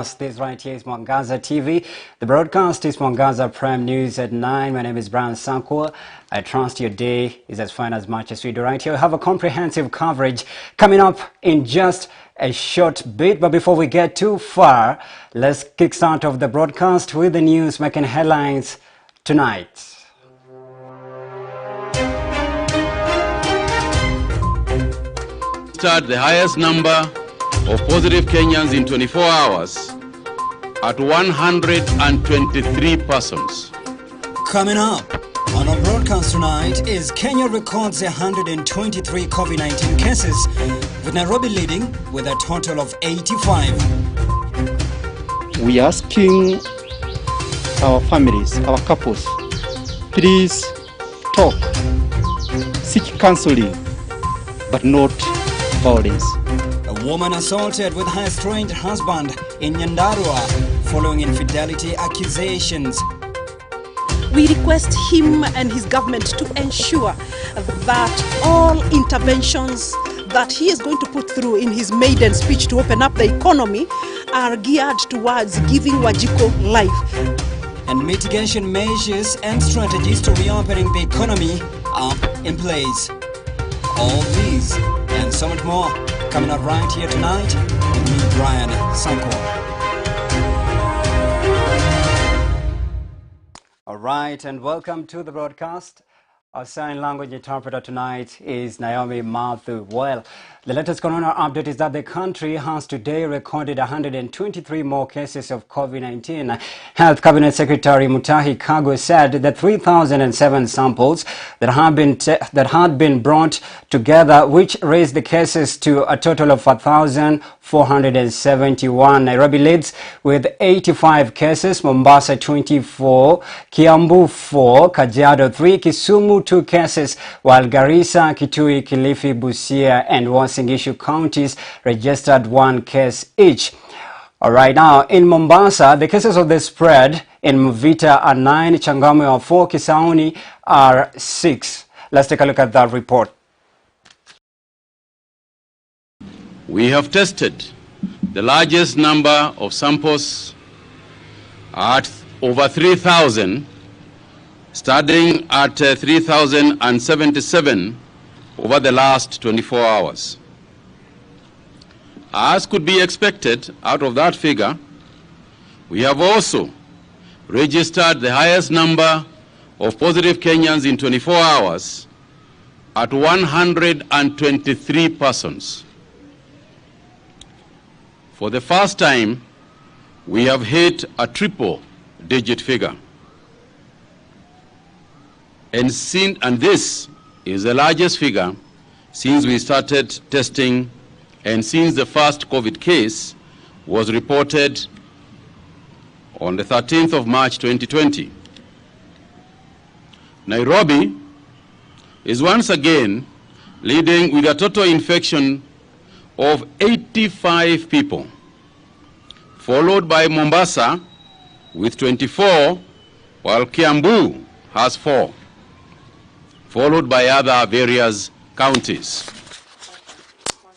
This right here is Mwangaza TV. The broadcast is Mwangaza Prime News at 9. My name is SAKWA. I trust your day is as fine as much as we do right here. We have a comprehensive coverage coming up in just a short bit. But before we get too far, let's kickstart off the broadcast with the news making headlines tonight. The highest number of positive Kenyans in 24 hours at 123 persons. Coming up on our broadcast tonight is Kenya records 123 COVID-19 cases, with Nairobi leading with a total of 85. We are asking our families, our couples, please talk, seek counseling, but not violence. A woman assaulted with her estranged husband in Nyandarua following infidelity accusations. We request him and his government to ensure that all interventions that he is going to put through in his maiden speech to open up the economy are geared towards giving Wajiko life. And mitigation measures and strategies to reopening the economy are in place. All these and so much more coming out right here tonight with me, SAKWA. All right, and welcome to the broadcast. Our sign language interpreter tonight is Naomi Mathu. Well, the latest corona update is that the country has today recorded 123 more cases of COVID-19. Health Cabinet Secretary Mutahi Kagwe said that 3,007 samples that had been brought together, which raised the cases to a total of 1,471. Nairobi leads with 85 cases, Mombasa 24, Kiambu 4, Kajiado 3, Kisumu 2 cases, while Garissa, Kitui, Kilifi, Busia and Uasin Gishu counties registered 1 case each. All right, now in Mombasa, the cases of the spread in Mvita are 9, Changamwe are 4, Kisauni are 6. Let's take a look at that report. We have tested the largest number of samples at over 3,000, starting at 3,077 over the last 24 hours. As could be expected out of that figure, we have also registered the highest number of positive Kenyans in 24 hours at 123 persons. For the first time, we have hit a triple-digit figure. And this is the largest figure since we started testing and since the first COVID case was reported on the 13th of March 2020. Nairobi is once again leading with a total infection of 85 people, followed by Mombasa with 24, while Kiambu has 4. Followed by other various counties.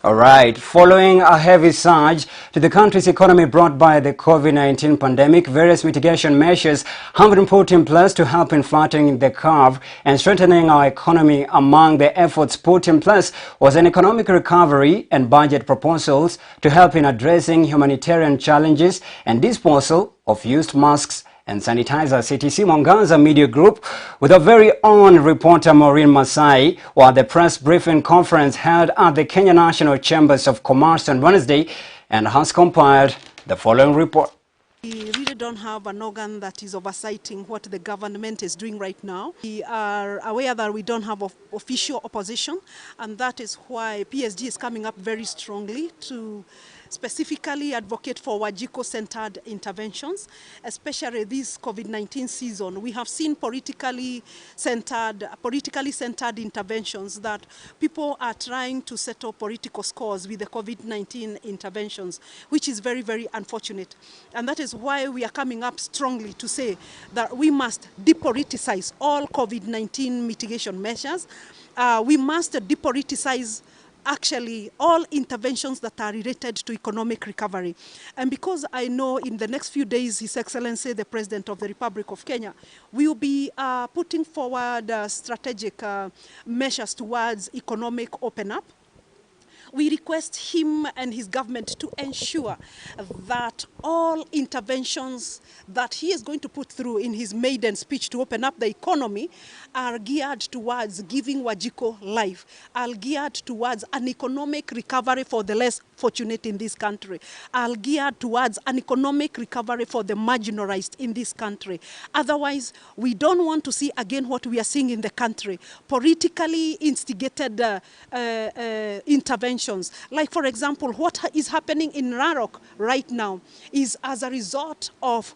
All right, following a heavy surge to the country's economy brought by the COVID-19 pandemic, various mitigation measures have been put in place to help in flattening the curve and strengthening our economy. Among the efforts put in place was an economic recovery and budget proposals to help in addressing humanitarian challenges and disposal of used masks and sanitizer. CTC Mwangaza Media Group with our very own reporter Maureen Masai, while the press briefing conference held at the Kenya National Chambers of Commerce on Wednesday, and has compiled the following report. We really don't have an organ that is oversighting what the government is doing right now. We are aware that we don't have official opposition, and that is why PSG is coming up very strongly to specifically advocate for Wajiko-centered interventions, especially this COVID-19 season. We have seen politically centered interventions that people are trying to settle political scores with the COVID-19 interventions, which is very, very unfortunate. And that is why we are coming up strongly to say that we must depoliticize all COVID-19 mitigation measures. We must depoliticize actually all interventions that are related to economic recovery. And because I know in the next few days, His Excellency, the President of the Republic of Kenya, will be putting forward strategic measures towards economic open up, we request him and his government to ensure that all interventions that he is going to put through in his maiden speech to open up the economy are geared towards giving Wajiko life, are geared towards an economic recovery for the less fortunate in this country, are geared towards an economic recovery for the marginalized in this country. Otherwise, we don't want to see again what we are seeing in the country, politically instigated interventions. Like, for example, what is happening in Narok right now is as a result of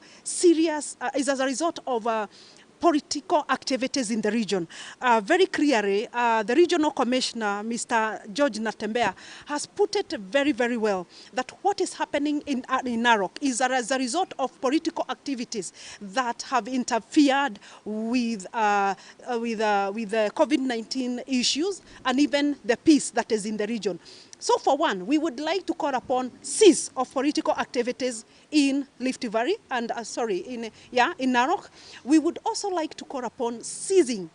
political activities in the region. Very clearly, the regional commissioner, Mr. George Natembea, has put it very, very well that what is happening in Narok is as a result of political activities that have interfered with the COVID-19 issues and even the peace that is in the region. So for one, we would like to call upon cease of political activities in Rift Valley and in Narok. We would also like to call upon ceasing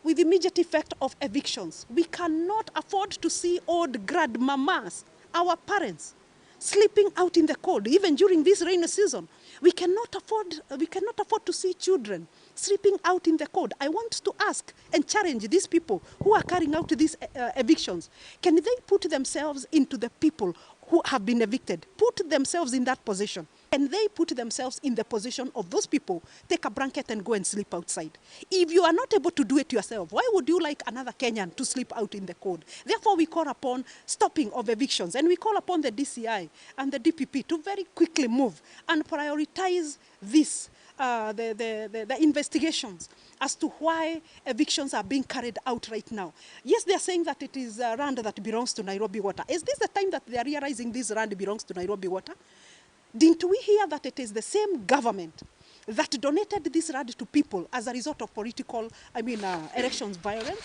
with immediate effect of evictions. We cannot afford to see old grandmamas, our parents, sleeping out in the cold, even during this rainy season. We cannot afford to see children sleeping out in the cold. I want to ask and challenge these people who are carrying out these evictions. Can they put themselves into the people who have been evicted? Put themselves in that position. Can they put themselves in the position of those people, take a blanket and go and sleep outside? If you are not able to do it yourself, why would you like another Kenyan to sleep out in the cold? Therefore, we call upon stopping of evictions, and we call upon the DCI and the DPP to very quickly move and prioritize this, the investigations as to why evictions are being carried out right now. Yes, they are saying that it is land that belongs to Nairobi Water. Is this the time that they are realizing this land belongs to Nairobi Water? Didn't we hear that it is the same government that donated this land to people as a result of political, elections violence?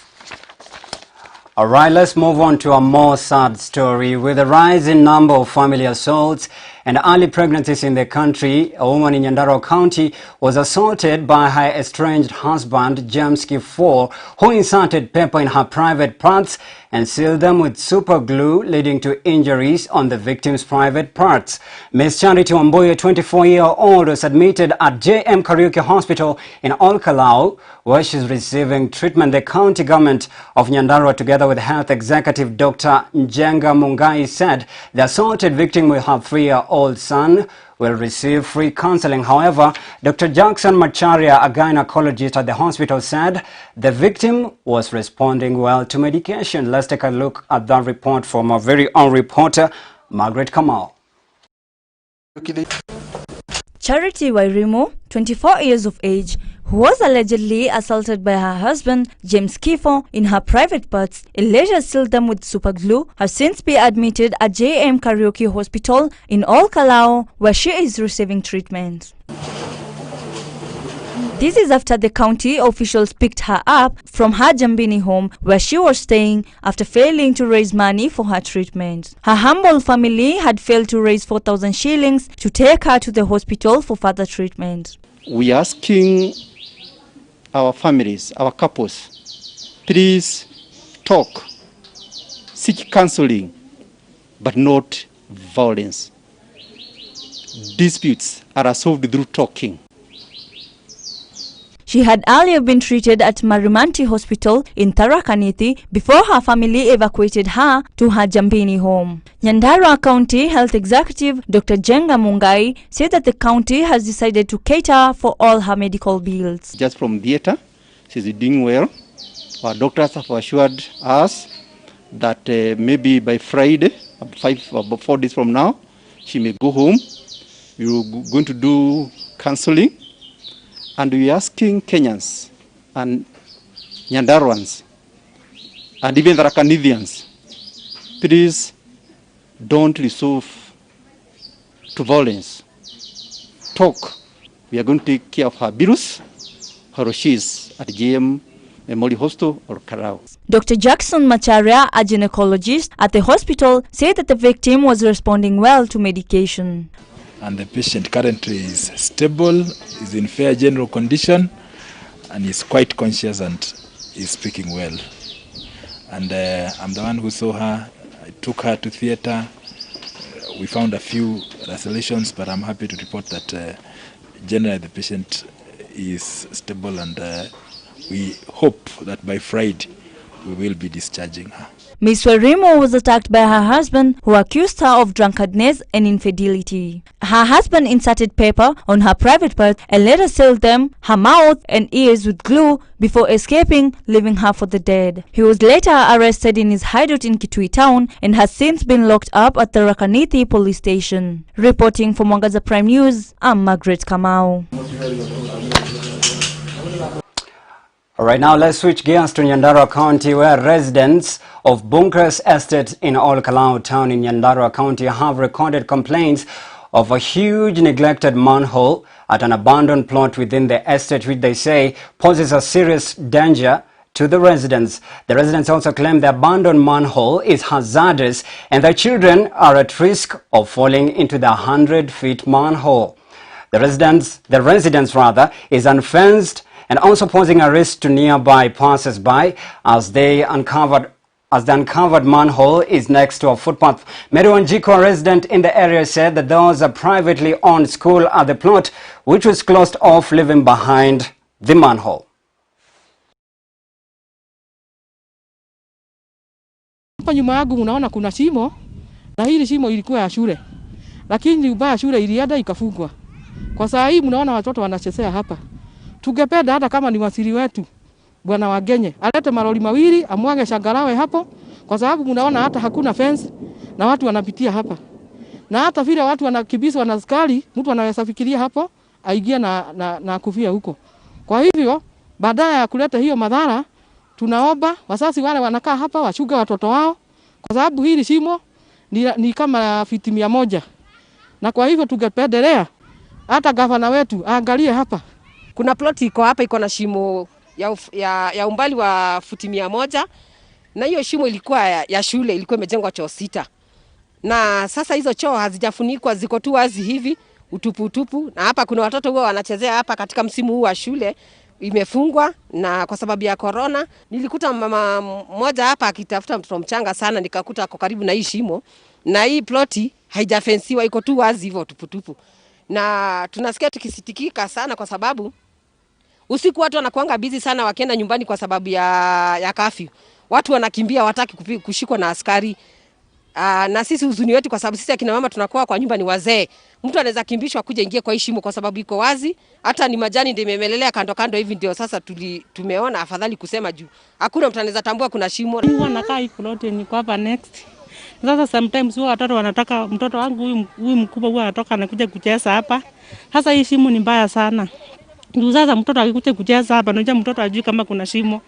All right, let's move on to a more sad story. With a rising number of family assaults and early pregnancies in the country, a woman in Nyandarua County was assaulted by her estranged husband, James Kifo, who inserted paper in her private parts and sealed them with super glue, leading to injuries on the victim's private parts. Ms. Charity Wambuye, 24-year-old, was admitted at JM Kariuki Hospital in Olkalau, where she's receiving treatment. The county government of Nyandarua, together with Health Executive Dr. Njenga Mungai, said the assaulted victim with her 3-year-old son will receive free counseling. However, Dr. Jackson Macharia, a gynecologist at the hospital, said the victim was responding well to medication. Let's take a look at that report from our very own reporter, Margaret Kamau. Charity Wairimu, 24 years of age, who was allegedly assaulted by her husband, James Kifo, in her private parts and later sealed them with super glue, has since been admitted at JM Kariuki Hospital in Olkalau, where she is receiving treatment. This is after the county officials picked her up from her Jambini home where she was staying after failing to raise money for her treatment. Her humble family had failed to raise 4,000 shillings to take her to the hospital for further treatment. We are asking our families, our couples, please talk, seek counseling, but not violence. Disputes are resolved through talking. She had earlier been treated at Marimanti Hospital in Tharaka Nithi before her family evacuated her to her Jambini home. Nyandarua County Health Executive Dr. Njenga Mungai said that the county has decided to cater for all her medical bills. Just from theater, she's doing well. Our doctors have assured us that maybe by Friday, 4 days from now, she may go home. We're going to do counseling. And we're asking Kenyans and Nyandaruans and even the Rakanithians, please don't resort to violence. Talk. We are going to take care of her bills. Her she is at JM Memorial Hospital or Karao. Dr. Jackson Macharia, a gynecologist at the hospital, said that the victim was responding well to medication. And the patient currently is stable, is in fair general condition, and is quite conscious and is speaking well. And I'm the one who saw her. I took her to theater. We found a few lacerations, but I'm happy to report that generally the patient is stable, and we hope that by Friday we will be discharging her. Ms. Wairimu was attacked by her husband, who accused her of drunkenness and infidelity. Her husband inserted paper on her private parts and later sealed them, her mouth and ears with glue before escaping, leaving her for the dead. He was later arrested in his hideout in Kitui town and has since been locked up at the Rakanithi police station. Reporting for Mwangaza Prime News, I'm Margaret Kamau. Alright, now let's switch gears to Nyandarua County, where residents of Bunkers Estate in Olkalau town in Nyandarua County have recorded complaints of a huge neglected manhole at an abandoned plot within the estate, which they say poses a serious danger to the residents. The residents also claim the abandoned manhole is hazardous and their children are at risk of falling into the 100-feet manhole. The residence is unfenced and also posing a risk to nearby passers-by as the uncovered manhole is next to a footpath. Mary Wanjiko, a resident in the area, said that there was a privately owned school at the plot which was closed off, leaving behind the manhole. Hapa nyuma yangu unaona kuna shimo, na hili shimo ilikuwa ya shule. Lakini ubaya shule ilienda ikafungwa. Kwa saa hii mnaona watoto wanachezea hapa. Tungependa hata kama ni wasiri wetu bwana Wagenye alete maroli mawili amwage shangarawe hapo, kwa sababu mnaona hata hakuna fence na watu wanapitia hapa. Na hata vile watu wanakimbizwa na askari, mtu anaweza fikiria hapo aingia na kufia huko. Kwa hivyo baadaye ya kuleta hiyo madhara, tunaomba wasasi wale wanakaa hapa washuga watoto wao, kwa sababu hili shimo ni kama fiti 100. Na kwa hivyo tungependelea hata gavana wetu aangalie hapa. Kuna plot iko hapa iko na shimo ya umbali wa futi 100, na hiyo shimo ilikuwa ya shule, ilikuwa imejengwa choo 6. Na sasa hizo choo hazijafunikwa, ziko tu wazi hivi utupu. Na hapa kuna watoto wao wanachezea hapa katika msimu huu wa shule, imefungwa na kwa sababu ya corona. Nilikuta mama mmoja hapa akitafuta mtoto mchanga sana, nikakuta ako karibu na hii shimo, na hii ploti haijafensiwa, iko tu wazi hivyo tupu. Na tunasikia tukisitikika sana kwa sababu usiku watu wanakuanga busy sana wakienda nyumbani kwa sababu ya curfew. Watu wanakimbia, wataki kushikwa na askari. Na sisi huzuni wetu kwa sababu sisi akina mama tunakuwa kwa nyumba, ni wazee. Mtu anaweza kimbishwa kuja ingie kwa heshima kwa sababu iko wazi. Hata ni majani ndio imemelelea kando hivi, ndio sasa tumeona afadhali kusema juu hakuna mtu anaweza tambua kuna shimo. Wanakaa hii plot ni kwa hapa next. Sasa sometimes watoto wanataka, mtoto wangu huyu mkubwa huwa anatoka anakuja kucheza hapa. Sasa hii shimo ni mbaya sana. Ndio sasa mtoto akikuja kucheza hapa, unajua mtoto ajui kama kuna shimo.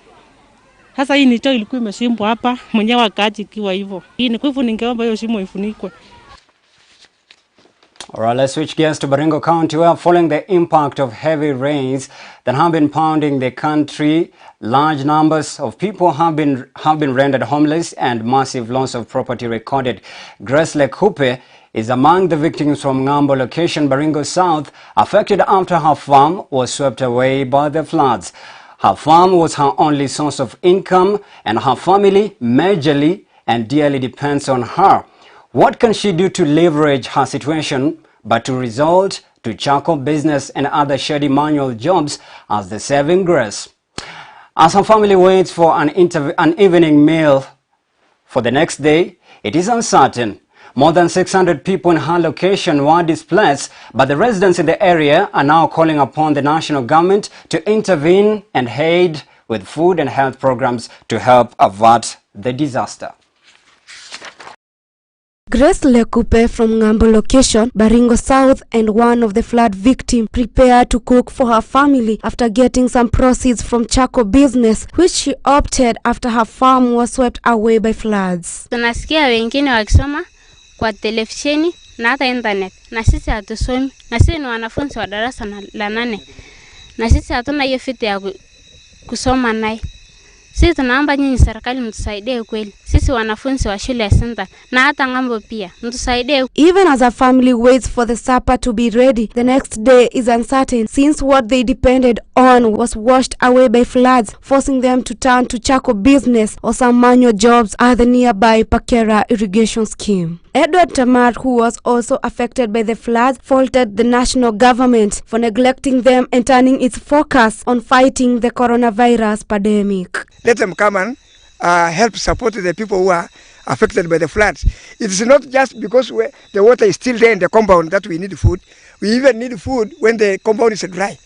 Sasa hii ni choo ilikuwa imeshimbwa hapa, mwenyewe akaachi kiwa hivyo. Hii ni kwa hivyo ningeomba hiyo shimo ifunikwe. Alright, let's switch gears to Baringo County, where following the impact of heavy rains that have been pounding the country, large numbers of people have been rendered homeless and massive loss of property recorded. Grace Lekupe is among the victims from Ngambo location, Baringo South, affected after her farm was swept away by the floods. Her farm was her only source of income, and her family majorly and dearly depends on her. What can she do to leverage her situation but to resort to charcoal business and other shady manual jobs as the saving grace? As her family waits for an evening meal for the next day, it is uncertain. More than 600 people in her location were displaced, but the residents in the area are now calling upon the national government to intervene and aid with food and health programs to help avert the disaster. Grace Lekupe from Ngambo location, Baringo South, and one of the flood victims, prepared to cook for her family after getting some proceeds from charcoal business, which she opted after her farm was swept away by floods. Tunasikia wengine wakisoma kwa televisheni na hata internet, na sisi hatusomi, na sisi ni wanafunzi wa darasa la 8, na sisi hatuna hiyo fiti ya kusoma naye. Sisi tunaomba nyinyi serikali mtusaidie kweli. Sisi wanafunzi wa shule ya Center na hata ngambo pia mtusaidie. Even as a family waits for the supper to be ready, the next day is uncertain since what they depended on was washed away by floods, forcing them to turn to charcoal business or some manual jobs at the nearby Pakera irrigation scheme. Edward Tamar, who was also affected by the floods, faulted the national government for neglecting them and turning its focus on fighting the coronavirus pandemic. Let them come and help support the people who are affected by the floods. It is not just because the water is still there in the compound that we need food. We even need food when the compound is dry.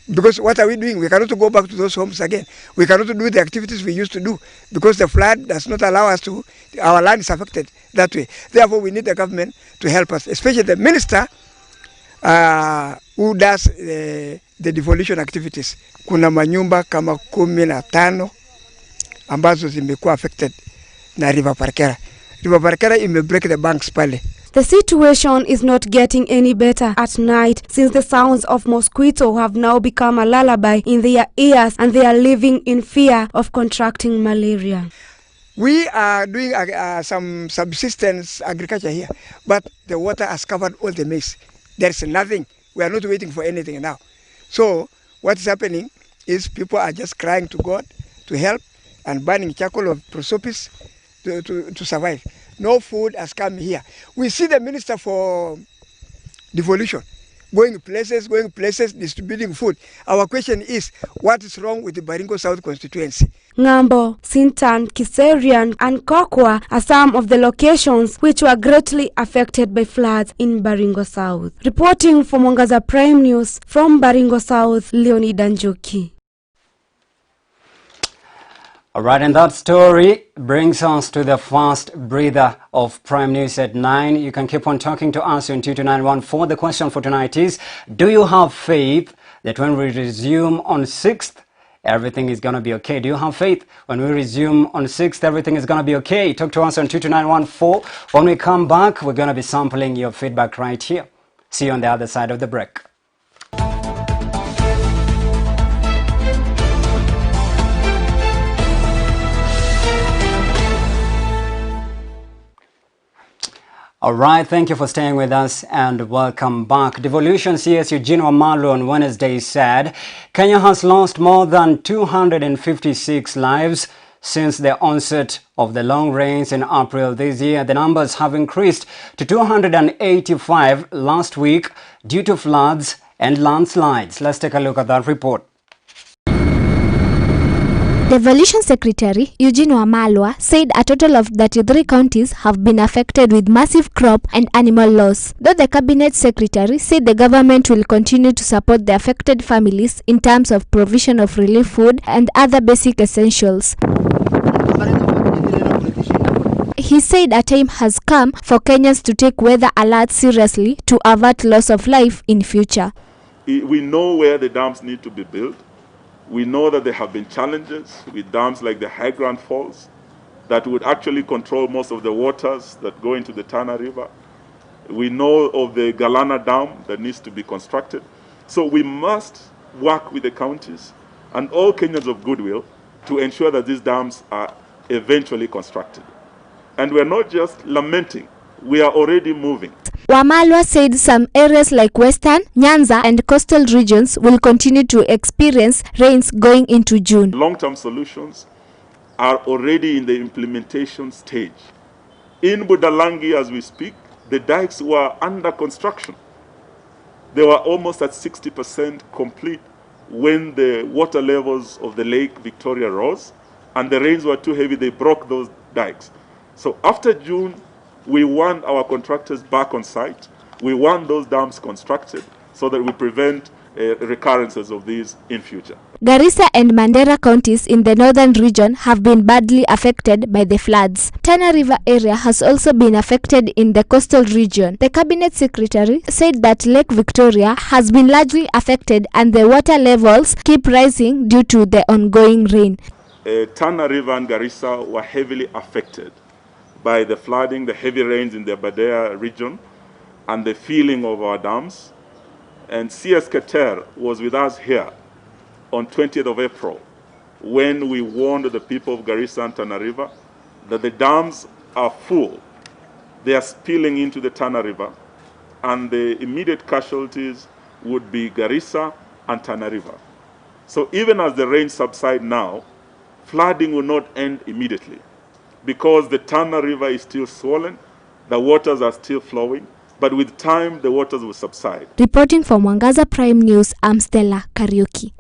Because what are we doing? We cannot go back to those homes again. We cannot do the activities we used to do because the flood does not allow us to, our land is affected that way. Therefore, we need the government to help us, especially the minister who does the devolution activities. Kuna manyumba kama 15 ambazo zimekuwa affected na River Parkera. River Parkera break the banks pale. The situation is not getting any better at night since the sounds of mosquito have now become a lullaby in their ears and they are living in fear of contracting malaria. We are doing some subsistence agriculture here, but the water has covered all the maize. There is nothing. We are not waiting for anything now. So what is happening is people are just crying to God to help and burning charcoal of prosopis to survive. No food has come here. We see the minister for devolution going places, distributing food. Our question is, what is wrong with the Baringo South constituency? Ngambo, Sintan, Kiserian, and SAKWA are some of the locations which were greatly affected by floods in Baringo South. Reporting for Mwangaza Prime News from Baringo South, Leonid Njoki. All right, and that story brings us to the first breather of Prime News at 9. You can keep on talking to us on 22914. The question for tonight is, do you have faith that when we resume on 6th, everything is going to be okay? Do you have faith when we resume on 6th, everything is going to be okay? Talk to us on 22914. When we come back, we're going to be sampling your feedback right here. See you on the other side of the break. All right, thank you for staying with us and welcome back. Devolution CS Eugene Wamalwa on Wednesday said Kenya has lost more than 256 lives since the onset of the long rains in April this year. The numbers have increased to 285 last week due to floods and landslides. Let's take a look at that report. Devolution Secretary Eugene Wamalwa said a total of 33 counties have been affected with massive crop and animal loss. Though the Cabinet Secretary said the government will continue to support the affected families in terms of provision of relief food and other basic essentials. He said a time has come for Kenyans to take weather alerts seriously to avert loss of life in future. We know where the dams need to be built. We know that there have been challenges with dams like the High Grand Falls that would actually control most of the waters that go into the Tana River. We know of the Galana Dam that needs to be constructed. So we must work with the counties and all Kenyans of goodwill to ensure that these dams are eventually constructed. And we're not just lamenting, we are already moving. Wamalwa said some areas like Western, Nyanza and coastal regions will continue to experience rains going into June. Long-term solutions are already in the implementation stage. In Budalangi, as we speak, the dikes were under construction. They were almost at 60% complete when the water levels of the Lake Victoria rose and the rains were too heavy, they broke those dikes. So after June, we want our contractors back on site. We want those dams constructed so that we prevent recurrences of these in future. Garissa and Mandera counties in the northern region have been badly affected by the floods. Tana River area has also been affected in the coastal region. The Cabinet Secretary said that Lake Victoria has been largely affected and the water levels keep rising due to the ongoing rain. Tana River and Garissa were heavily affected by the flooding, the heavy rains in the Badea region, and the filling of our dams. And CS Keter was with us here on 20th of April when we warned the people of Garissa and Tana River that the dams are full. They are spilling into the Tana River, and the immediate casualties would be Garissa and Tana River. So even as the rain subsides now, flooding will not end immediately because the Tana River is still swollen, the waters are still flowing, but with time the waters will subside. Reporting for Mwangaza Prime News, I'm Stella Kariuki.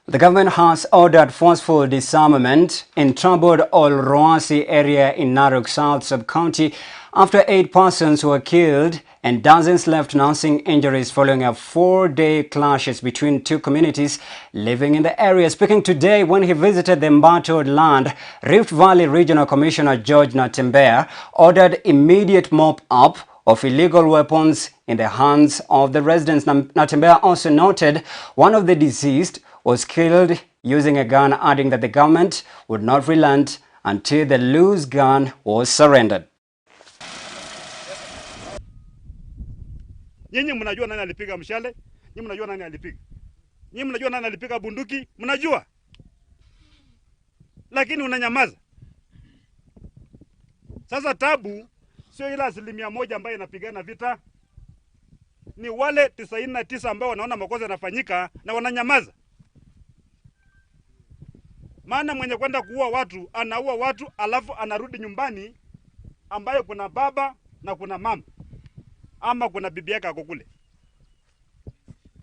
The government has ordered forceful disarmament in troubled Olroasi area in Narok South Sub-County after 8 persons were killed and dozens left nursing injuries following a 4-day clashes between two communities living in the area. Speaking today when he visited the embattled land, Rift Valley Regional Commissioner George Natembeya ordered immediate mop-up of illegal weapons in the hands of the residents. Natembeya also noted one of the deceased was killed using a gun, adding that the government would not relent until the loose gun was surrendered. Nyinyi mnajua nani alipiga mshale? Nyinyi mnajua nani alipiga? Nyinyi mnajua nani alipiga bunduki? Mnajua? Lakini unanyamaza. Sasa tabu sio ile 1% ambayo inapigana vita. Ni wale 99 ambao wanaona makosa yanafanyika na wananyamaza. Maana mwenye kwenda kuua watu, anaua watu alafu anarudi nyumbani ambayo kuna baba na kuna mama. Ama kuna bibi yake ako kule.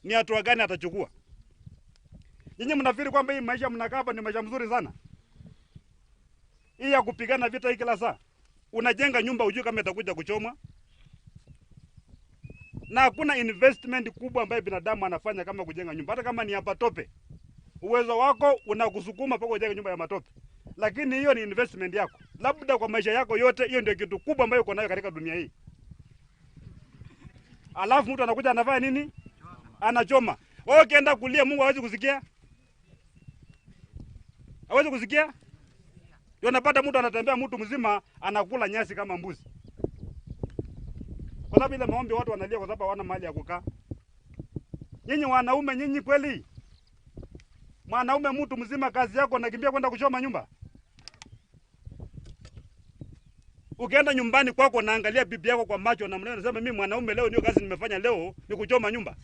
Ni hatua gani atachukua? Nyinyi mnafikiri kwamba hii maisha mnakaa hapa ni maisha mzuri sana? Hii ya kupigana vita hii kila saa. Unajenga nyumba hujui kama itakuja kuchomwa. Na hakuna investment kubwa ambayo binadamu anafanya kama kujenga nyumba. Hata kama ni hapa tope. Uwezo wako unakusukuma mpaka ujenge nyumba ya matope. Lakini hiyo ni investment yako. Labda kwa maisha yako yote hiyo ndio kitu kubwa ambayo uko nayo katika dunia hii. Alafu mtu anakuja anafanya nini? Anachoma. Wewe ukienda kulia Mungu hawezi kusikia? Hawezi kusikia? Ndio unapata mtu anatembea mtu mzima anakula nyasi kama mbuzi. Kwa sababu ile maombi watu wanalia kwa sababu hawana mahali ya kukaa. Nyinyi wanaume nyinyi kweli? Mwanaume mtu mzima kazi yako anakimbia kwenda kuchoma nyumba? Ukienda nyumbani kwako naangalia bibi yako kwa macho na mneno unasema mimi mwanaume leo ndio kazi nimefanya leo ni kuchoma nyumba.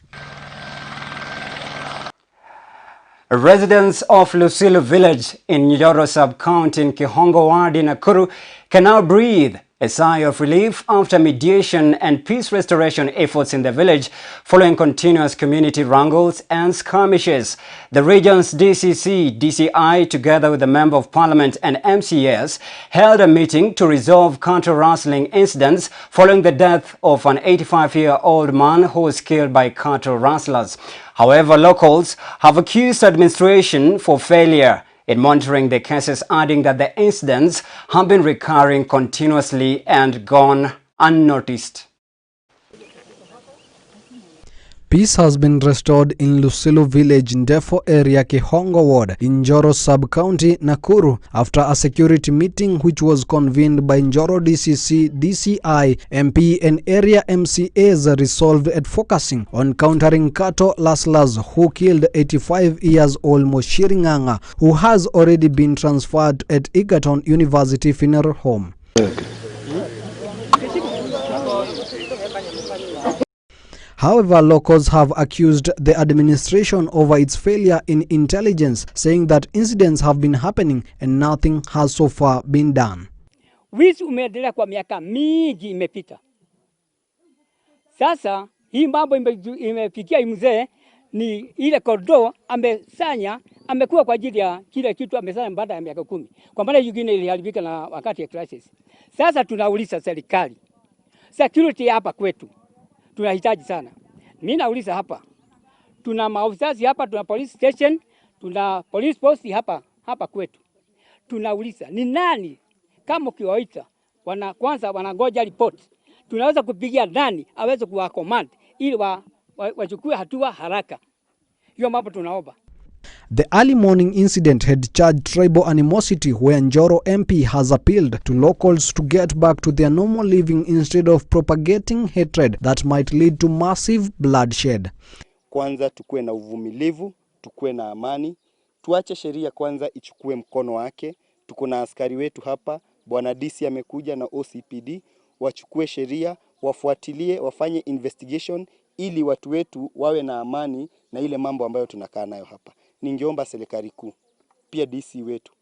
Residents of Lusilu village in Njoro sub-county in Kihongo ward in Nakuru can now breathe a sigh of relief after mediation and peace restoration efforts in the village following continuous community wrangles and skirmishes. The region's DCI, together with the Member of Parliament and MCS, held a meeting to resolve cattle-rustling incidents following the death of an 85-year-old man who was killed by cattle rustlers. However, locals have accused administration for failure in monitoring the cases, adding that the incidents have been recurring continuously and gone unnoticed. Peace has been restored in Lusilu village, Ndefo area, Kihongo ward, in Njoro sub-county, Nakuru, after a security meeting which was convened by Njoro DCC, DCI, MP and area MCAs resolved at focusing on countering cattle rustlers who killed 85-year-old Moshiringanga, who has already been transferred at Egerton University Funeral Home. However, locals have accused the administration over its failure in intelligence, saying that incidents have been happening and nothing has so far been done. Wizi umeendelea kwa miaka mingi imepita. Sasa hii mambo imefikia mzee ni ile kodo amesanya amekuwa kwa ajili ya kile kitu amesanya baada ya miaka 10. Kwa maana nyingine iliharibika na wakati ya crisis. Sasa tunauliza serikali. Security hapa kwetu tunahitaji sana. Mimi nauliza hapa. Tuna maofisa hapa, tuna police station, tuna police post hapa kwetu. Tunauliza ni nani kama ukiwaita kwanza wanangoja report. Tunaweza kupigia nani aweze kuwa command ili wachukue hatua haraka. Hiyo mambo tunaomba. The early morning incident had charged tribal animosity, where Njoro MP has appealed to locals to get back to their normal living instead of propagating hatred that might lead to massive bloodshed. kwanza tukue na uvumilivu, tukue na amani, tuache sheria kwanza ichukue mkono wake. Tuko na askari wetu hapa, Bwana DC amekuja na OCPD, wachukue sheria, wafuatilie, wafanye investigation ili watu wetu wawe na amani na ile mambo ambayo tunakaa nayo hapa. Ningeomba serikali kuu, pia DC wetu,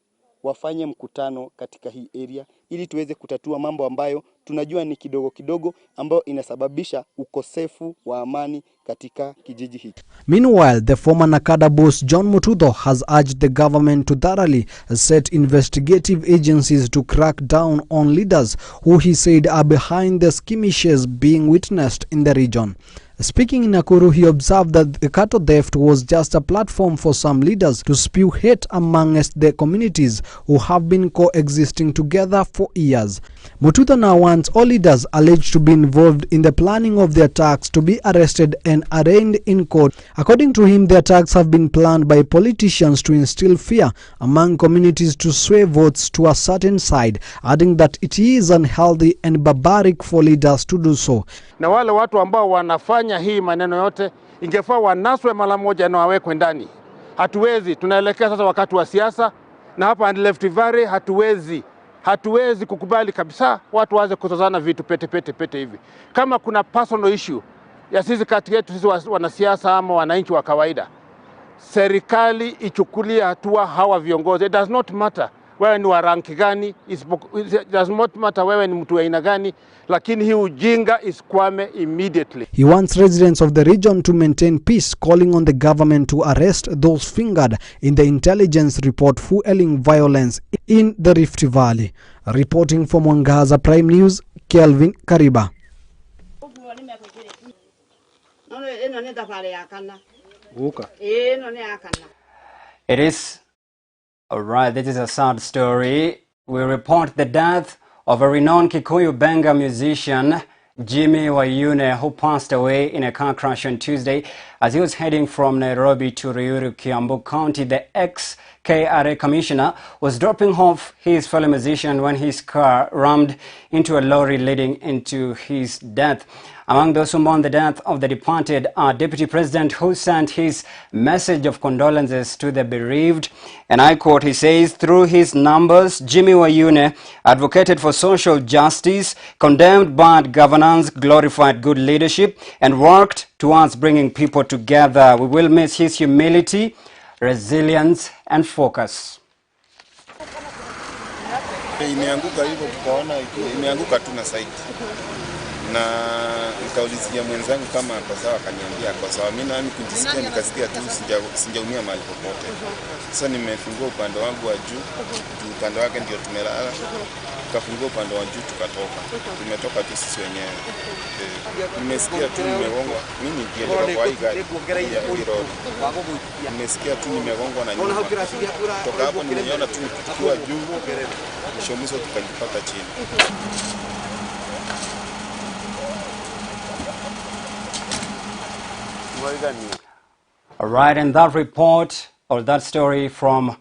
wafanye mkutano katika hii area ili tuweze kutatua mambo ambayo tunajua ni kidogo kidogo ambayo inasababisha ukosefu wa amani katika kijiji hiki. Meanwhile, the former Nakada boss John Mutudho has urged the government to thoroughly set investigative agencies to crack down on leaders who he said are behind the skirmishes being witnessed in the region. Speaking in Nakuru, he observed that the cattle theft was just a platform for some leaders to spew hate amongst the communities who have been coexisting together for years. Mutudho now wants all leaders alleged to be involved in the planning of the attacks to be arrested and arraigned in court. According to him, the attacks have been planned by politicians to instill fear among communities to sway votes to a certain side, adding that it is unhealthy and barbaric for leaders to do so. Na wale watu ambao wanafanya hii maneno yote ingefaa wanaswe mara moja na wawekwe ndani. Hatuwezi, tunaelekea sasa wakati wa siasa na hapa Left Valley hatuwezi kukubali kabisa watu waanze kutozana vitu pete hivi. Kama kuna personal issue ya sisi kati yetu sisi wanasiasa ama wananchi wa kawaida, serikali ichukulie hatua hawa viongozi. It does not matter wewe ni wa rank gani, it does not matter wewe ni mtu wa aina gani, lakini hii ujinga isikwame immediately. He wants residents of the region to maintain peace, calling on the government to arrest those fingered in the intelligence report fueling violence in the Rift Valley. Reporting from Mwangaza Prime News, Kelvin Kariba. It is alright, this is a sad story. We report the death of a renowned Kikuyu Benga musician, Jimmy Oyuna, who passed away in a car crash on Tuesday as he was heading from Nairobi to Ruiru, Kiambu County. The ex-KRA commissioner was dropping off his fellow musician when his car rammed into a lorry, leading into his death. Among those who mourn the death of the departed are Deputy President, who sent his message of condolences to the bereaved. And I quote, he says, through his numbers, Jimmy Oyuna advocated for social justice, condemned bad governance, glorified good leadership, and worked towards bringing people together. We will miss his humility, resilience, and focus. Imeanguka hivyo tukaona imeanguka tu na site. Na nikaulizia mwenzangu kama kwa sawa, akaniambia kwa sawa. Mimi nami kujisikia nikasikia tu sijaumia mahali popote. Sasa nimefungua upande wangu wa juu, upande wake ndio tumelala. Tukafungua upande wa juu tukatoka. Tumetoka tu sisi wenyewe. Nimesikia tu nimegongwa. Mimi nikielekea kwa hii gari ya road. Nimesikia tu nimegongwa na nyuma. Kutoka hapo nimeona tu tukiwa juu. Mwisho tukajipata chini. All right, and that report or that story from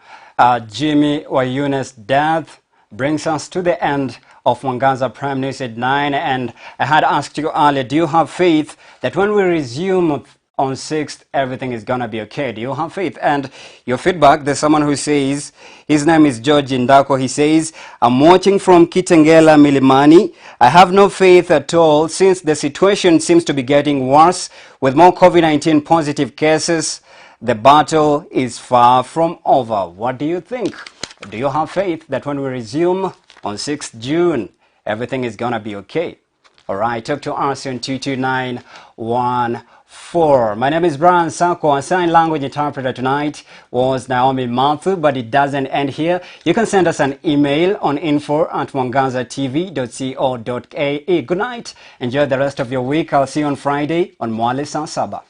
Jimmy Oyuna's death brings us to the end of Mwangaza Prime News at 9. And I had asked you earlier, do you have faith that when we resume on 6th, everything is going to be okay? Do you have faith? And your feedback, there's someone who says, his name is George Indako. He says, I'm watching from Kitengela, Milimani. I have no faith at all since the situation seems to be getting worse with more COVID-19 positive cases. The battle is far from over. What do you think? Do you have faith that when we resume on 6th June, everything is going to be okay? All right, talk to us on 22914. My name is Brian SAKWA. Sign language interpreter tonight was Naomi Mathu, but it doesn't end here. You can send us an email on info@mwangazatv.co.ke. Good night. Enjoy the rest of your week. I'll see you on Friday on Mwale Saa Saba.